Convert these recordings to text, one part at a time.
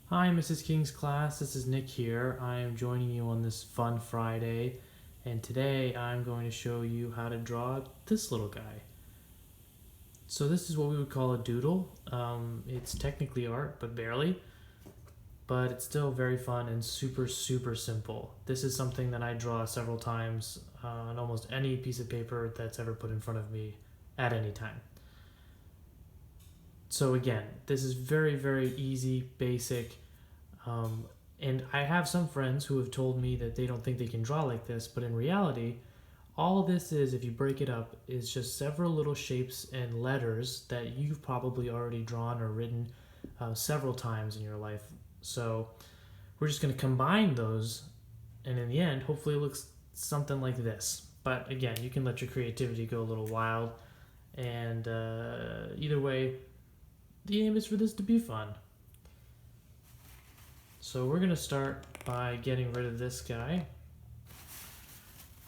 Hi, Mrs. King's class. This is Nick here. I am joining you on this fun Friday, and today I'm going to show you how to draw this little guy. So this is what we would call a doodle. It's technically art, but barely, but it's still very fun and super, super simple. This is something that I draw several times on almost any piece of paper that's ever put in front of me at any time. So again, this is very, very easy, basic. And I have some friends who have told me that they don't think they can draw like this, but in reality, all this is, if you break it up, is just several little shapes and letters that you've probably already drawn or written several times in your life. So we're just going to combine those, and in the end, hopefully it looks something like this. But again, you can let your creativity go a little wild, and either way, the aim is for this to be fun. So we're going to start by getting rid of this guy.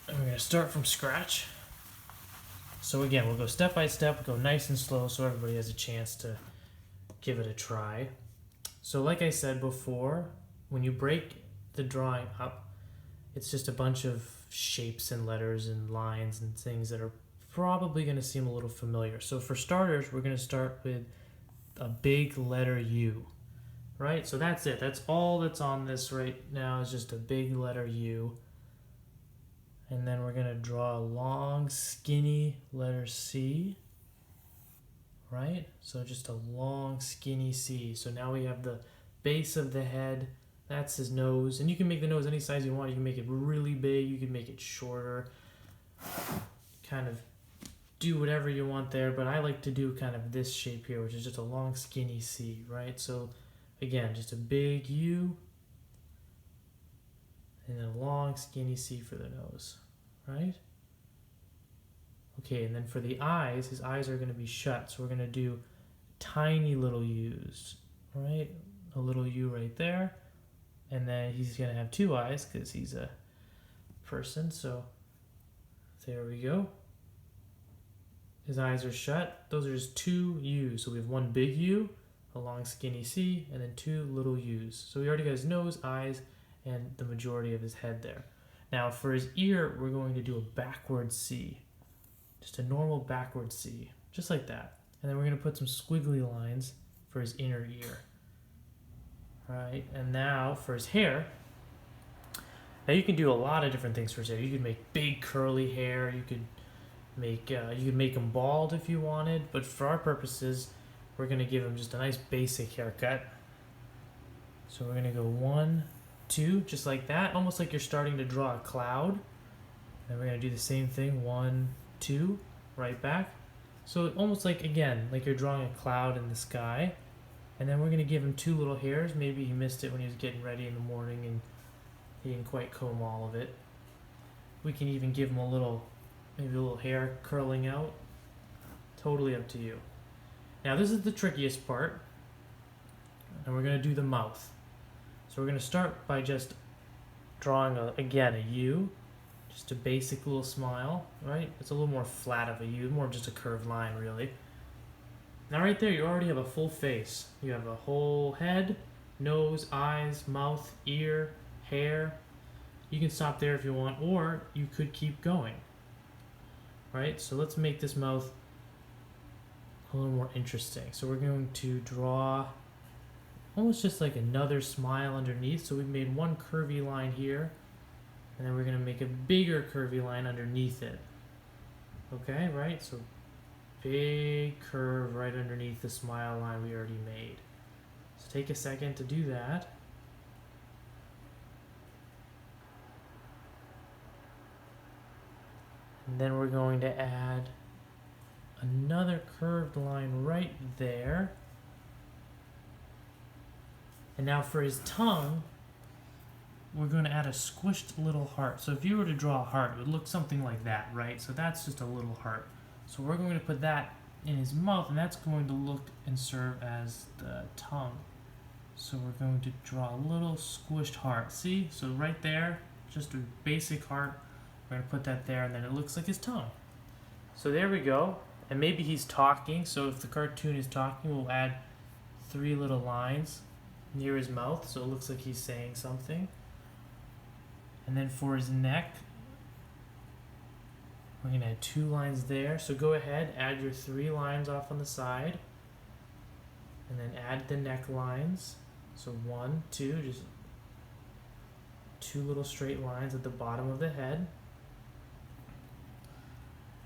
And we're going to start from scratch. So again, we'll go step by step, go nice and slow so everybody has a chance to give it a try. So like I said before, when you break the drawing up, it's just a bunch of shapes and letters and lines and things that are probably going to seem a little familiar. So for starters, we're going to start with a big letter U, right? So that's it. That's all that's on this right now is just a big letter U. And then we're going to draw a long, skinny letter C, right? So just a long, skinny C. So now we have the base of the head. That's his nose. And you can make the nose any size you want. You can make it really big. You can make it shorter. Kind of do whatever you want there, but I like to do kind of this shape here, which is just a long skinny C, right? So again, just a big U and then a long skinny C for the nose, right? Okay, and then for the eyes, his eyes are going to be shut, so we're going to do tiny little U's, right? A little U right there, and then he's going to have two eyes because he's a person, so there we go. His eyes are shut. Those are just two U's. So we have one big U, a long skinny C, and then two little U's. So we already got his nose, eyes, and the majority of his head there. Now for his ear, we're going to do a backward C. Just a normal backward C, just like that. And then we're going to put some squiggly lines for his inner ear. Right, and now for his hair, now you can do a lot of different things for his hair. You could make big curly hair, you could make him bald if you wanted, but for our purposes, we're going to give him just a nice basic haircut. So we're going to go 1, 2, just like that, almost like you're starting to draw a cloud. And we're going to do the same thing, 1, 2, right back. So almost like, again, like you're drawing a cloud in the sky. And then we're going to give him two little hairs. Maybe he missed it when he was getting ready in the morning and he didn't quite comb all of it. We can even give him maybe a little hair curling out. Totally up to you. Now this is the trickiest part, and we're going to do the mouth. So we're going to start by just drawing, again, a U, just a basic little smile, right? It's a little more flat of a U, more just a curved line, really. Now right there, you already have a full face. You have a whole head, nose, eyes, mouth, ear, hair. You can stop there if you want, or you could keep going. Right, so let's make this mouth a little more interesting. So we're going to draw almost just like another smile underneath. So we've made one curvy line here, and then we're going to make a bigger curvy line underneath it. Okay, right, so big curve right underneath the smile line we already made. So take a second to do that. And then we're going to add another curved line right there. And now for his tongue, we're going to add a squished little heart. So if you were to draw a heart, it would look something like that, right? So that's just a little heart. So we're going to put that in his mouth, and that's going to look and serve as the tongue. So we're going to draw a little squished heart. See? So right there, just a basic heart. We're going to put that there, and then it looks like his tongue. So there we go. And maybe he's talking, so if the cartoon is talking, we'll add 3 little lines near his mouth, so it looks like he's saying something. And then for his neck, we're going to add 2 lines there. So go ahead, add your 3 lines off on the side. And then add the neck lines. So 1, 2, just 2 little straight lines at the bottom of the head.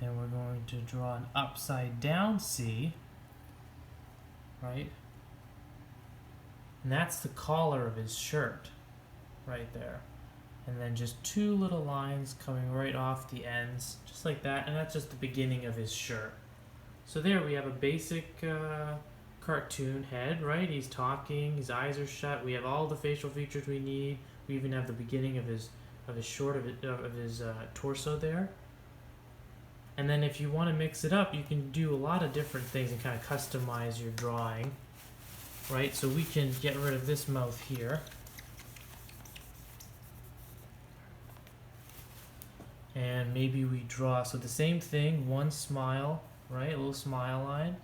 And we're going to draw an upside down C, right? And that's the collar of his shirt, right there. And then just 2 little lines coming right off the ends, just like that, and that's just the beginning of his shirt. So there we have a basic cartoon head, right? He's talking, his eyes are shut, we have all the facial features we need, we even have the beginning of his torso there. And then if you want to mix it up, you can do a lot of different things and kind of customize your drawing, right? So we can get rid of this mouth here. And maybe we draw, so the same thing, 1 smile, right? A little smile line.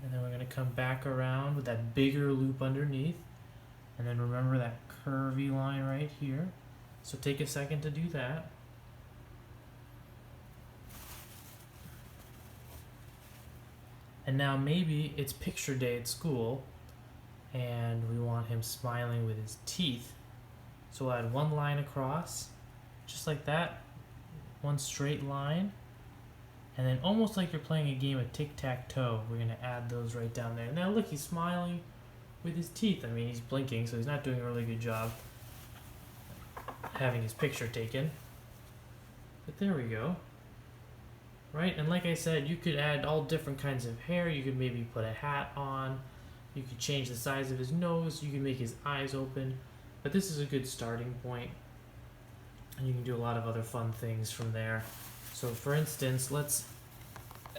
And then we're going to come back around with that bigger loop underneath. And then remember that curvy line right here. So take a second to do that. And now maybe it's picture day at school and we want him smiling with his teeth. So we'll add 1 line across, just like that. 1 straight line, and then almost like you're playing a game of tic-tac-toe, we're going to add those right down there. Now look, he's smiling with his teeth. I mean, he's blinking, so he's not doing a really good job having his picture taken. But there we go. Right, and like I said, you could add all different kinds of hair. You could maybe put a hat on. You could change the size of his nose. You can make his eyes open. But this is a good starting point. And you can do a lot of other fun things from there. So for instance, let's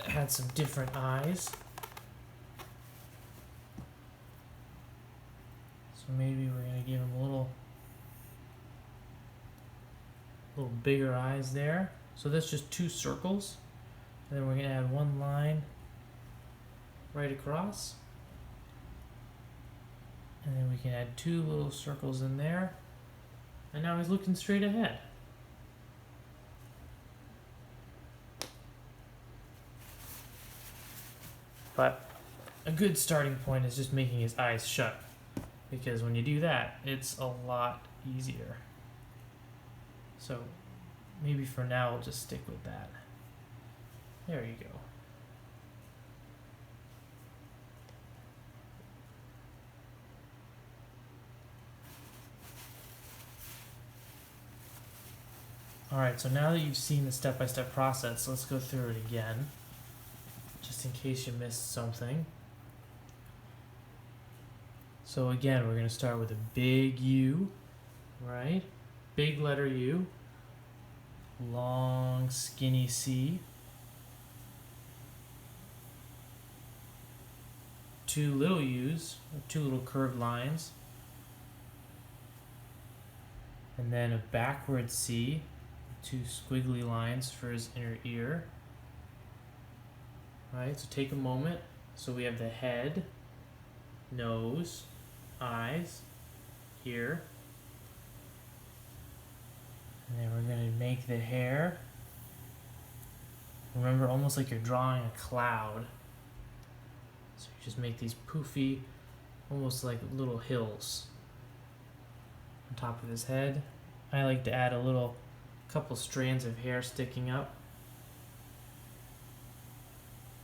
add some different eyes. So maybe we're going to give him a little bigger eyes there. So that's just 2 circles. And then we're going to add 1 line right across. And then we can add 2 little circles in there. And now he's looking straight ahead. But a good starting point is just making his eyes shut, because when you do that, it's a lot easier. So maybe for now we'll just stick with that. There you go. Alright, so now that you've seen the step-by-step process, let's go through it again, just in case you missed something. So again, we're going to start with a big U, right? Big letter U, long skinny C, 2 little U's, 2 little curved lines, and then a backward C, 2 squiggly lines for his inner ear. Alright, so take a moment. So we have the head, nose, eyes, ear. And then we're going to make the hair. Remember, almost like you're drawing a cloud. So you just make these poofy, almost like little hills on top of his head. I like to add a couple strands of hair sticking up.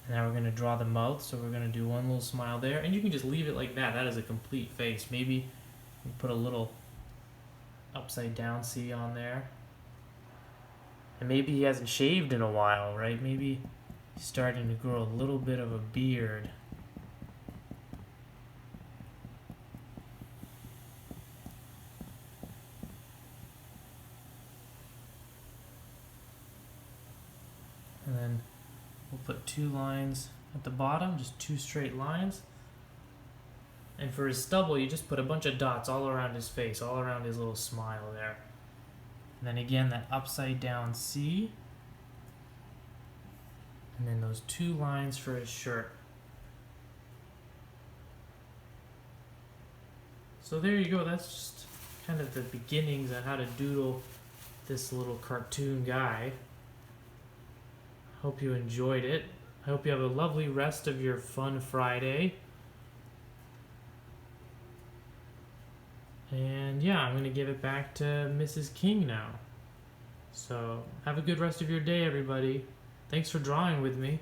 And now we're going to draw the mouth, so we're going to do 1 little smile there. And you can just leave it like that. That is a complete face. Maybe you put a little upside down C on there. And maybe he hasn't shaved in a while, right? Maybe he's starting to grow a little bit of a beard. And then we'll put 2 lines at the bottom, just 2 straight lines. And for his stubble, you just put a bunch of dots all around his face, all around his little smile there. And then again, that upside down C. And then those 2 lines for his shirt. So there you go. That's just kind of the beginnings on how to doodle this little cartoon guy. Hope you enjoyed it. I hope you have a lovely rest of your fun Friday. And yeah, I'm going to give it back to Mrs. King now. So have a good rest of your day, everybody. Thanks for drawing with me.